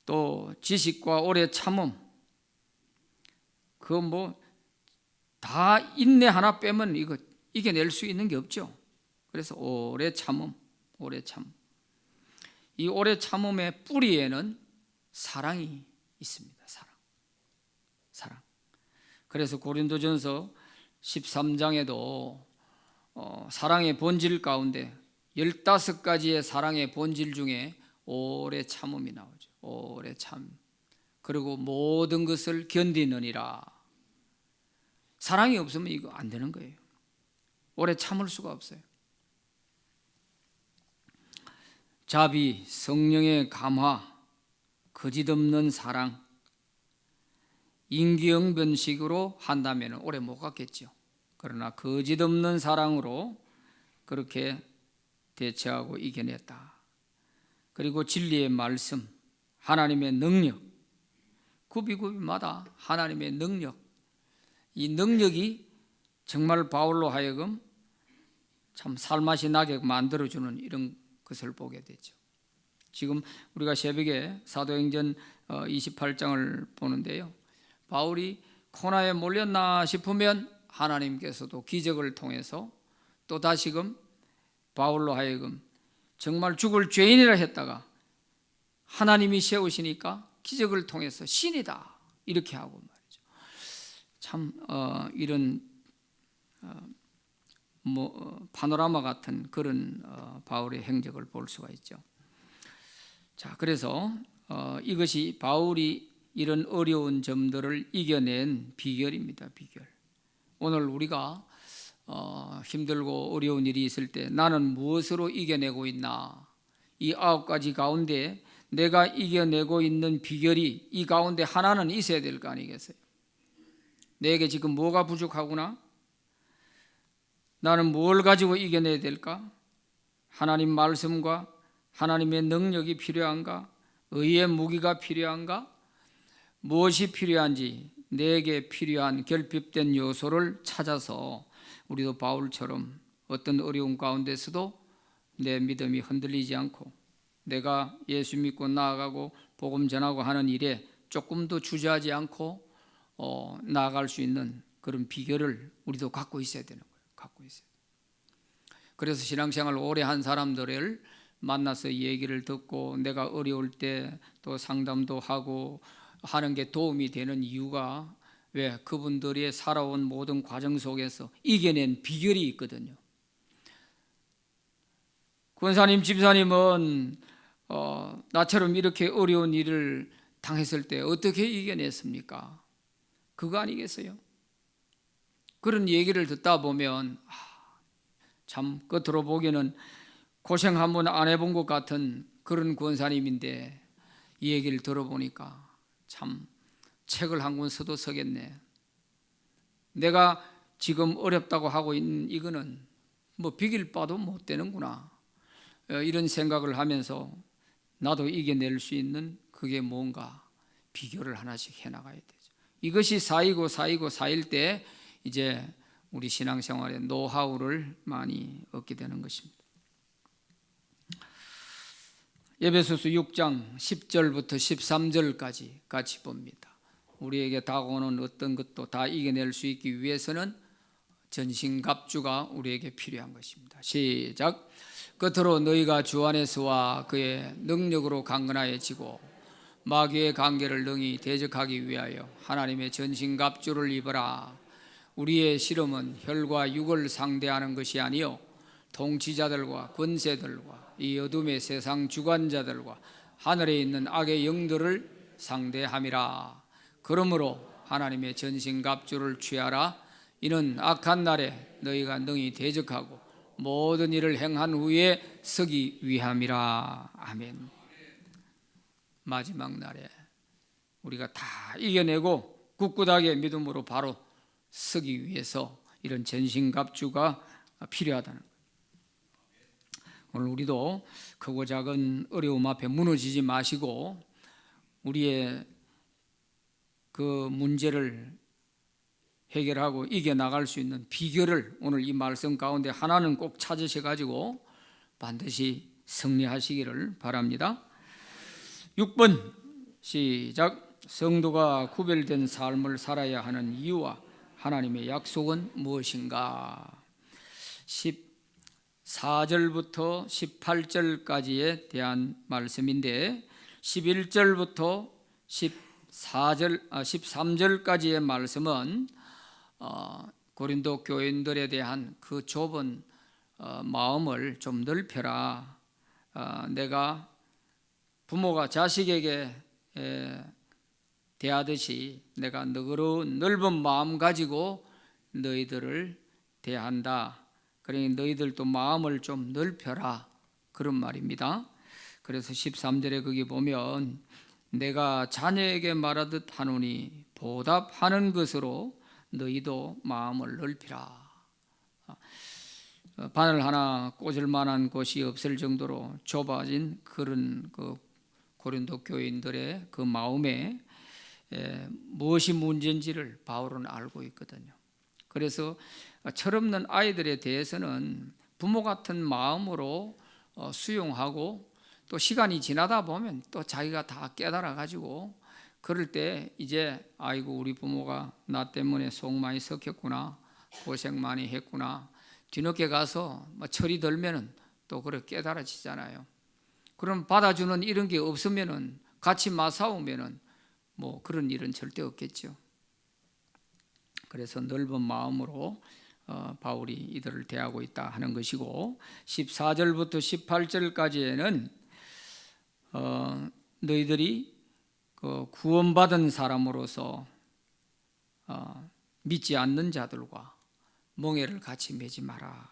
또 지식과 오래 참음, 그거 다 인내 하나 빼면 이거 이겨낼 수 있는 게 없죠. 그래서 오래 참음. 이 오래 참음의 뿌리에는 사랑이 있습니다. 사랑. 그래서 고린도전서 13장에도 사랑의 본질 가운데 15가지의 사랑의 본질 중에 오래 참음이 나오죠. 오래 참. 그리고 모든 것을 견디느니라. 사랑이 없으면 이거 안 되는 거예요. 오래 참을 수가 없어요. 자비, 성령의 감화, 거짓없는 사랑, 임기응변식으로 한다면 오래 못 갔겠죠. 그러나 거짓없는 사랑으로 그렇게 대처하고 이겨냈다. 그리고 진리의 말씀, 하나님의 능력, 구비구비마다 하나님의 능력, 이 능력이 정말 바울로 하여금 참 살맛이 나게 만들어주는 이런 것을 보게 되죠. 지금 우리가 새벽에 사도행전 28장을 보는데요, 바울이 코나에 몰렸나 싶으면 하나님께서도 기적을 통해서 또 다시금 바울로 하여금 정말 죽을 죄인이라 했다가 하나님이 세우시니까 기적을 통해서 신이다 이렇게 하고 말이죠. 참 이런 파노라마 같은 그런 바울의 행적을 볼 수가 있죠. 자, 그래서 이것이 바울이 이런 어려운 점들을 이겨낸 비결입니다. 비결. 오늘 우리가 힘들고 어려운 일이 있을 때 나는 무엇으로 이겨내고 있나, 이 9가지 가운데 내가 이겨내고 있는 비결이 이 가운데 하나는 있어야 될 거 아니겠어요? 내게 지금 뭐가 부족하구나? 나는 뭘 가지고 이겨내야 될까? 하나님 말씀과 하나님의 능력이 필요한가? 의의 무기가 필요한가? 무엇이 필요한지 내게 필요한 결핍된 요소를 찾아서 우리도 바울처럼 어떤 어려움 가운데서도 내 믿음이 흔들리지 않고 내가 예수 믿고 나아가고 복음 전하고 하는 일에 조금도 주저하지 않고 나아갈 수 있는 그런 비결을 우리도 갖고 있어야 되는 거예요. 갖고 있어요. 그래서 신앙생활 오래 한 사람들을 만나서 얘기를 듣고 내가 어려울 때 또 상담도 하고 하는 게 도움이 되는 이유가 왜? 그분들이 살아온 모든 과정 속에서 이겨낸 비결이 있거든요. 권사님, 집사님은 나처럼 이렇게 어려운 일을 당했을 때 어떻게 이겨냈습니까? 그거 아니겠어요? 그런 얘기를 듣다 보면 참 겉으로 보기에는 고생 한번 안 해본 것 같은 그런 권사님인데 이 얘기를 들어보니까 참 책을 한 권 써도 서겠네. 내가 지금 어렵다고 하고 있는 이거는 뭐 비길 바도 못 되는구나, 이런 생각을 하면서 나도 이겨낼 수 있는 그게 뭔가 비결을 하나씩 해나가야 되죠. 이것이 쌓이고 때 이제 우리 신앙생활의 노하우를 많이 얻게 되는 것입니다. 에베소서 6장 10절부터 13절까지 같이 봅니다. 우리에게 다가오는 어떤 것도 다 이겨낼 수 있기 위해서는 전신갑주가 우리에게 필요한 것입니다. 시작. 끝으로 너희가 주 안에서와 그의 능력으로 강건하여지고 마귀의 관계를 능히 대적하기 위하여 하나님의 전신갑주를 입어라. 우리의 씨름은 혈과 육을 상대하는 것이 아니요 통치자들과 권세들과 이 어둠의 세상 주관자들과 하늘에 있는 악의 영들을 상대함이라. 그러므로 하나님의 전신갑주를 취하라. 이는 악한 날에 너희가 능히 대적하고 모든 일을 행한 후에 서기 위함이라. 아멘. 마지막 날에 우리가 다 이겨내고 굳굳하게 믿음으로 바로 서기 위해서 이런 전신갑주가 필요하다는 거예요. 오늘 우리도 크고 작은 어려움 앞에 무너지지 마시고 우리의 그 문제를 해결하고 이겨나갈 수 있는 비결을 오늘 이 말씀 가운데 하나는 꼭 찾으셔가지고 반드시 승리하시기를 바랍니다. 6번 시작. 성도가 구별된 삶을 살아야 하는 이유와 하나님의 약속은 무엇인가? 14절부터 18절까지에 대한 말씀인데 11절부터 13절까지의 말씀은 고린도 교인들에 대한 그 좁은 마음을 좀 넓혀라. 내가 부모가 자식에게 대하듯이 내가 너그러운 넓은 마음 가지고 너희들을 대한다. 그러니 너희들도 마음을 좀 넓혀라, 그런 말입니다. 그래서 13절에 거기 보면 내가 자녀에게 말하듯 하노니 보답하는 것으로 너희도 마음을 넓히라. 바늘 하나 꽂을 만한 곳이 없을 정도로 좁아진 그런 고린도 교인들의 그 마음에 무엇이 문제인지를 바울은 알고 있거든요. 그래서 철없는 아이들에 대해서는 부모 같은 마음으로 수용하고, 또 시간이 지나다 보면 또 자기가 다 깨달아 가지고 그럴 때 이제 아이고 우리 부모가 나 때문에 속 많이 썩혔구나, 고생 많이 했구나, 뒤늦게 가서 철이 들면은 또 그렇게 깨달아지잖아요. 그럼 받아주는 이런 게 없으면은, 같이 맞싸우면은 그런 일은 절대 없겠죠. 그래서 넓은 마음으로 바울이 이들을 대하고 있다 하는 것이고, 14절부터 18절까지에는 너희들이 구원받은 사람으로서 믿지 않는 자들과 멍에를 같이 매지 마라,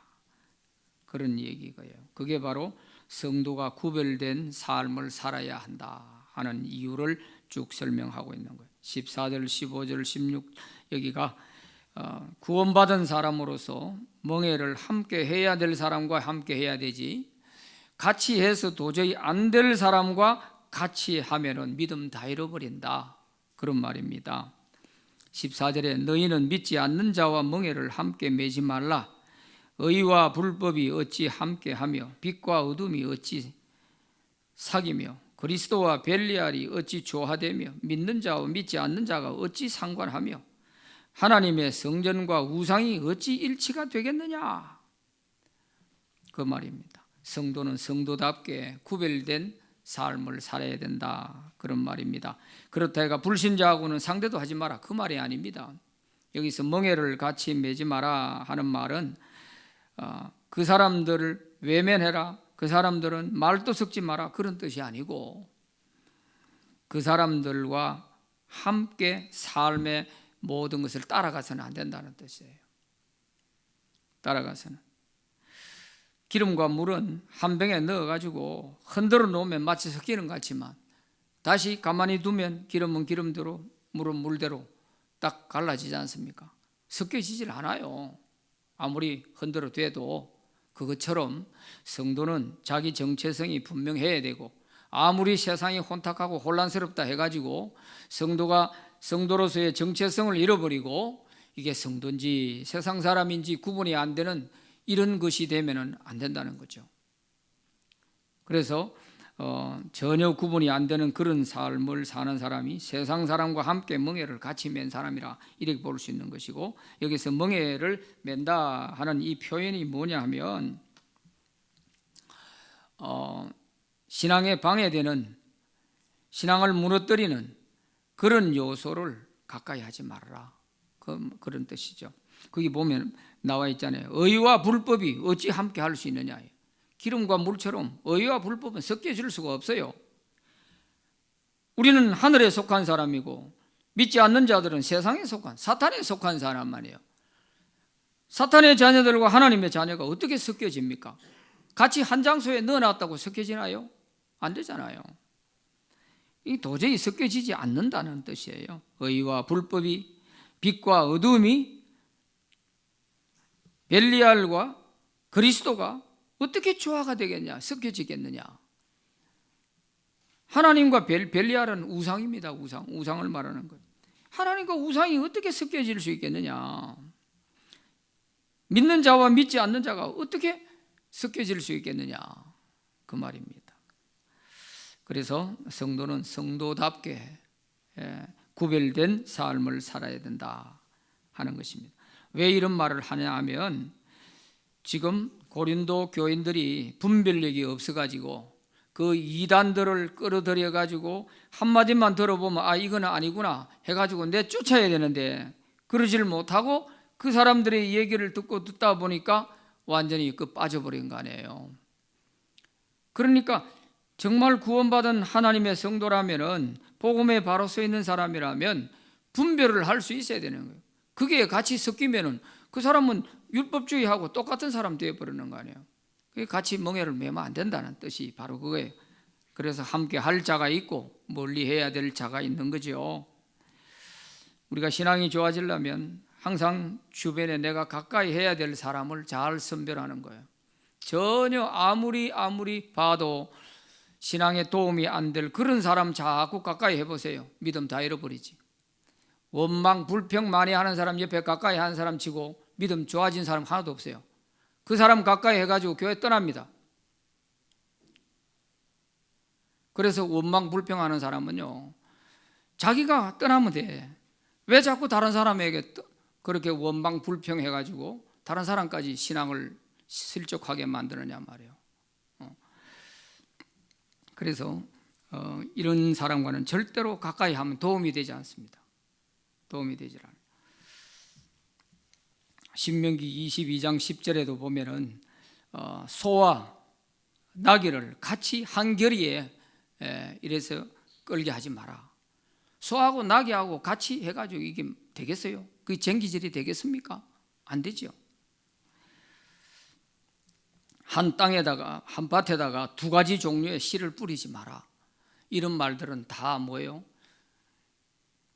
그런 얘기가요. 그게 바로 성도가 구별된 삶을 살아야 한다 하는 이유를 쭉 설명하고 있는 거예요. 14절, 15절, 16 여기가 구원받은 사람으로서 멍에를 함께 해야 될 사람과 함께 해야 되지, 같이 해서 도저히 안 될 사람과 같이 하면은 믿음 다 잃어버린다, 그런 말입니다. 14절에 너희는 믿지 않는 자와 멍에를 함께 매지 말라. 의와 불법이 어찌 함께하며 빛과 어둠이 어찌 사귀며 그리스도와 벨리알이 어찌 조화되며 믿는 자와 믿지 않는 자가 어찌 상관하며 하나님의 성전과 우상이 어찌 일치가 되겠느냐, 그 말입니다. 성도는 성도답게 구별된 삶을 살아야 된다, 그런 말입니다. 그렇다 해가 불신자하고는 상대도 하지 마라, 그 말이 아닙니다. 여기서 멍에를 같이 매지 마라 하는 말은 그 사람들을 외면해라, 그 사람들은 말도 섞지 마라, 그런 뜻이 아니고, 그 사람들과 함께 삶의 모든 것을 따라가서는 안 된다는 뜻이에요. 따라가서는. 기름과 물은 한 병에 넣어가지고 흔들어 놓으면 마치 섞이는 것 같지만, 다시 가만히 두면 기름은 기름대로 물은 물대로 딱 갈라지지 않습니까? 섞여지질 않아요. 아무리 흔들어 둬도. 그것처럼 성도는 자기 정체성이 분명해야 되고, 아무리 세상이 혼탁하고 혼란스럽다 해가지고 성도가 성도로서의 정체성을 잃어버리고 이게 성도인지 세상 사람인지 구분이 안 되는 이런 것이 되면 안 된다는 거죠. 그래서 전혀 구분이 안 되는 그런 삶을 사는 사람이 세상 사람과 함께 멍에를 같이 맨 사람이라 이렇게 볼 수 있는 것이고, 여기서 멍에를 맨다 하는 이 표현이 뭐냐 하면 신앙에 방해되는, 신앙을 무너뜨리는 그런 요소를 가까이 하지 말아라, 그런 뜻이죠. 거기 보면 나와 있잖아요. 의와 불법이 어찌 함께 할 수 있느냐. 기름과 물처럼 의와 불법은 섞여질 수가 없어요. 우리는 하늘에 속한 사람이고 믿지 않는 자들은 세상에 속한, 사탄에 속한 사람만이에요. 사탄의 자녀들과 하나님의 자녀가 어떻게 섞여집니까? 같이 한 장소에 넣어놨다고 섞여지나요? 안 되잖아요. 이 도저히 섞여지지 않는다는 뜻이에요. 의와 불법이, 빛과 어둠이, 벨리알과 그리스도가 어떻게 조화가 되겠냐, 섞여지겠느냐. 하나님과 벨리알은 우상입니다. 우상을 말하는 것. 하나님과 우상이 어떻게 섞여질 수 있겠느냐. 믿는 자와 믿지 않는 자가 어떻게 섞여질 수 있겠느냐, 그 말입니다. 그래서 성도는 성도답게 구별된 삶을 살아야 된다 하는 것입니다. 왜 이런 말을 하냐 하면, 지금 고린도 교인들이 분별력이 없어가지고 그 이단들을 끌어들여 가지고 한마디만 들어보면 아 이거는 아니구나 해가지고 내 쫓아야 되는데 그러질 못하고 그 사람들의 얘기를 듣다 보니까 완전히 빠져버린 거 아니에요. 그러니까 정말 구원받은 하나님의 성도라면은, 복음에 바로 서 있는 사람이라면 분별을 할 수 있어야 되는 거예요. 그게 같이 섞이면은 그 사람은 율법주의하고 똑같은 사람 되어버리는 거 아니에요. 그게 같이 멍에를 매면 안 된다는 뜻이 바로 그거예요. 그래서 함께 할 자가 있고 멀리 해야 될 자가 있는 거죠. 우리가 신앙이 좋아지려면 항상 주변에 내가 가까이 해야 될 사람을 잘 선별하는 거예요. 전혀 아무리 봐도 신앙에 도움이 안 될 그런 사람 자꾸 가까이 해보세요. 믿음 다 잃어버리지. 원망 불평 많이 하는 사람 옆에 가까이 하는 사람 치고 믿음 좋아진 사람 하나도 없어요. 그 사람 가까이 해가지고 교회 떠납니다. 그래서 원망 불평하는 사람은요, 자기가 떠나면 돼. 왜 자꾸 다른 사람에게 그렇게 원망 불평해가지고 다른 사람까지 신앙을 실족하게 만드느냐 말이에요. 그래서 이런 사람과는 절대로 가까이 하면 도움이 되지 않습니다. 도움이 되질 않아요. 신명기 22장 10절에도 보면은 소와 나귀를 같이 한 겨리에 이래서 끌게 하지 마라. 소하고 나귀하고 같이 해가지고 이게 되겠어요? 그게 쟁기질이 되겠습니까? 안 되죠. 한 땅에다가 한 밭에다가 두 가지 종류의 씨를 뿌리지 마라. 이런 말들은 다 뭐예요?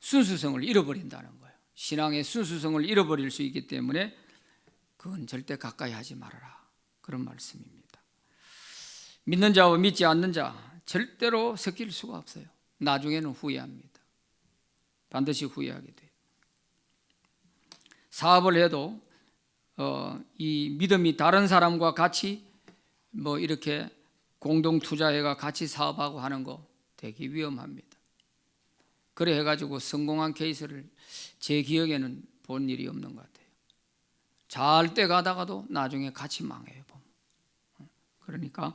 순수성을 잃어버린다는 거예요. 신앙의 순수성을 잃어버릴 수 있기 때문에 그건 절대 가까이 하지 말아라. 그런 말씀입니다. 믿는 자와 믿지 않는 자 절대로 섞일 수가 없어요. 나중에는 후회합니다. 반드시 후회하게 돼요. 사업을 해도 이 믿음이 다른 사람과 같이 뭐 이렇게 공동 투자해가 같이 사업하고 하는 거 되게 위험합니다. 그래 해가지고 성공한 케이스를 제 기억에는 본 일이 없는 것 같아요. 잘 때 가다가도 나중에 같이 망해요. 그러니까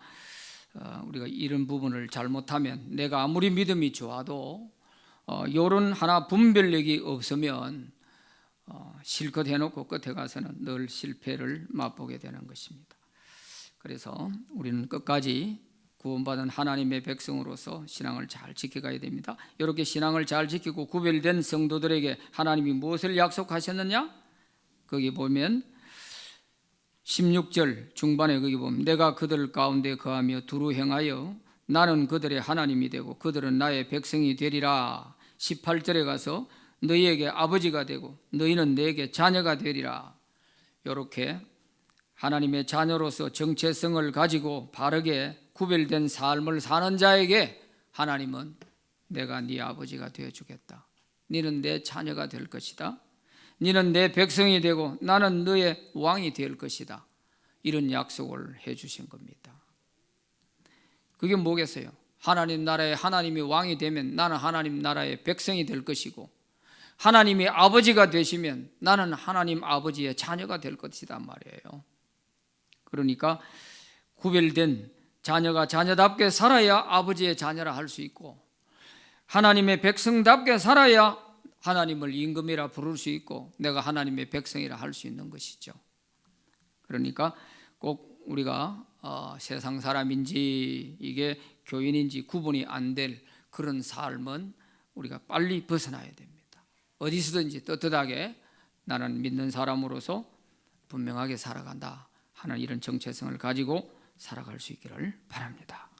우리가 이런 부분을 잘못하면 내가 아무리 믿음이 좋아도 이런 하나 분별력이 없으면 실컷 해놓고 끝에 가서는 늘 실패를 맛보게 되는 것입니다. 그래서 우리는 끝까지 구원받은 하나님의 백성으로서 신앙을 잘 지켜가야 됩니다. 이렇게 신앙을 잘 지키고 구별된 성도들에게 하나님이 무엇을 약속하셨느냐? 거기 보면 16절 중반에 거기 보면 내가 그들 가운데 거하며 두루 행하여 나는 그들의 하나님이 되고 그들은 나의 백성이 되리라. 18절에 가서 너희에게 아버지가 되고 너희는 내게 자녀가 되리라. 이렇게 하나님의 자녀로서 정체성을 가지고 바르게 구별된 삶을 사는 자에게 하나님은 내가 네 아버지가 되어주겠다. 너는 내 자녀가 될 것이다. 너는 내 백성이 되고 나는 너의 왕이 될 것이다. 이런 약속을 해주신 겁니다. 그게 뭐겠어요? 하나님 나라에 하나님이 왕이 되면 나는 하나님 나라의 백성이 될 것이고 하나님이 아버지가 되시면 나는 하나님 아버지의 자녀가 될 것이란 말이에요. 그러니까 구별된 자녀가 자녀답게 살아야 아버지의 자녀라 할 수 있고 하나님의 백성답게 살아야 하나님을 임금이라 부를 수 있고 내가 하나님의 백성이라 할 수 있는 것이죠. 그러니까 꼭 우리가 세상 사람인지 이게 교인인지 구분이 안 될 그런 삶은 우리가 빨리 벗어나야 됩니다. 어디서든지 떳떳하게 나는 믿는 사람으로서 분명하게 살아간다 하는 이런 정체성을 가지고 살아갈 수 있기를 바랍니다.